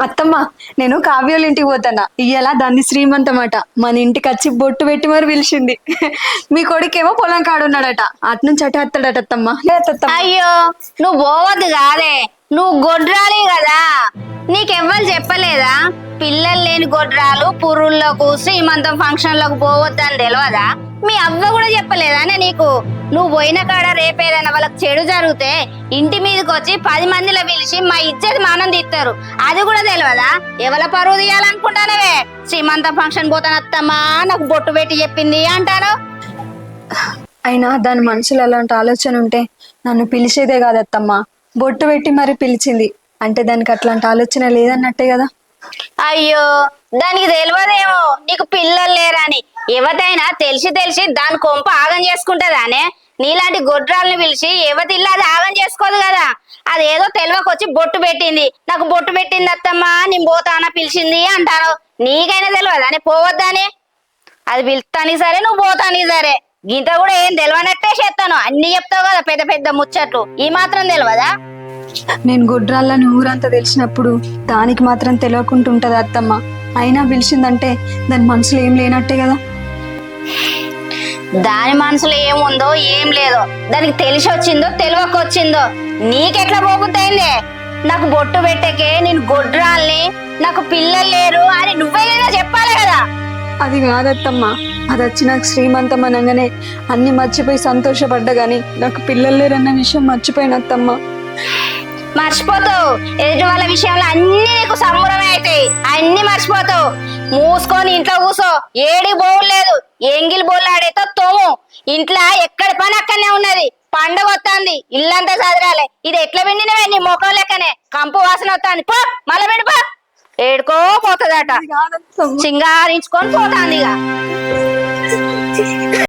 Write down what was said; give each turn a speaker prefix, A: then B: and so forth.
A: అత్తమ్మ, నేను కావ్యోళ్ళ ఇంటికి పోతానా ఇయ్యాల దాన్ని శ్రీమంతమట. మన ఇంటికి వచ్చి బొట్టు పెట్టి మరి పిలిచింది. మీ కొడుకేమో పొలం కాడున్నాడట, అటు నుంచి అటే వస్తాడట అత్తమ్మ. లేదత్తమ్మ.
B: అయ్యో, నువ్వు పోవద్దు కాదే, నువ్వు గొడ్రాలి కదా. నీకెవ్వరు చెప్పలేదా పిల్లలు లేని గొడ్రాలు పురుళ్ళకు శ్రీమంతం ఫంక్షన్లకు పోవద్దని తెలియదా? మీ అవ్వ కూడా చెప్పలేదానే నీకు? నువ్వు పోయిన కాడ రేపేదైనా వాళ్ళకి చెడు జరిగితే ఇంటి మీదకి వచ్చి 10 మందిలో పిలిచి మా ఇజ్జత్ మానం తీస్తారు, అది కూడా తెలియదా? ఎవల పరువు తీయాలనుకుంటానవే? శ్రీమంతం ఫంక్షన్ పోతానత్తమ్మా నాకు బొట్టు పెట్టి చెప్పింది అంటాను.
A: అయినా దాని మనసులో అలాంటి ఆలోచన ఉంటే నన్ను పిలిచేదే కాదత్తమ్మ, బొట్టు పెట్టి మరి పిలిచింది అంటే దానికి అట్లాంటి ఆలోచన లేదన్నట్టే కదా.
B: అయ్యో, దానికి తెలియదేమో నీకు పిల్లలు లేరని. ఎవతైనా తెలిసి తెలిసి దాని కొంప ఆగం చేసుకుంటదానే? నీలాంటి గొడ్రాల్ని పిలిచి ఎవతిల్లా అది ఆగం చేసుకోదు కదా. అదేదో తెలివకొచ్చి బొట్టు పెట్టింది, నాకు బొట్టు పెట్టింది అత్తమ్మా నేను పోతానా పిలిచింది అంటాను. నీకైనా తెలియదా అని పోవద్దని? అది పిలుస్తాని సరే, నువ్వు పోతాని సరే, గీత కూడా ఏం తెలియనట్టే చేస్తాను. అన్ని చెప్తావు కదా పెద్ద పెద్ద ముచ్చట్లు, ఈ మాత్రం తెలియదా?
A: నేను గొడ్రాళ్ళని ఊరంతా తెలిసినప్పుడు దానికి మాత్రం తెలియకుంటుంటది అత్తమ్మ. అయినా పిలిచిందంటే దాని మనసులో ఏం లేనట్టే కదా.
B: దాని మనసులో ఏముందో ఏం లేదో దానికి తెలిసి వచ్చిందో తెలియకొచ్చిందో నీకెట్లా పోగుతాయిందే? నాకు బొట్టు పెట్టకే నేను గొడ్రాల్ని, నాకు పిల్లలు లేరు అని నువ్వేనా చెప్పాలి కదా.
A: అది కాదత్తమ్మ, అది వచ్చి నాకు శ్రీమంతం అనగానే అన్ని మర్చిపోయి సంతోషపడ్డా గాని నాకు పిల్లలు లేరన్న విషయం మర్చిపోయినత్తమ్మ.
B: మర్చిపోతావు, ఎదుటి వాళ్ళ విషయంలో అన్ని నీకు సంబరమే అవుతాయి, అన్ని మర్చిపోతావు. మూసుకొని ఇంట్లో కూసో, ఏడి బోలేదు, ఎంగిలి బోళ్ళు ఆడేతో తోము. ఇంట్లో ఎక్కడి పని అక్కడనే ఉన్నది, పండగ వస్తుంది, ఇల్లంతా చదరాలి. ఇది ఎట్లా పిండినవే నీ ముఖం లెక్కనే కంపు వాసన వస్తుంది. పో మళ్ళీ పిండి పో. ఏడుకో పోతుందట, సింగారించుకొని పోతాంది ఇక.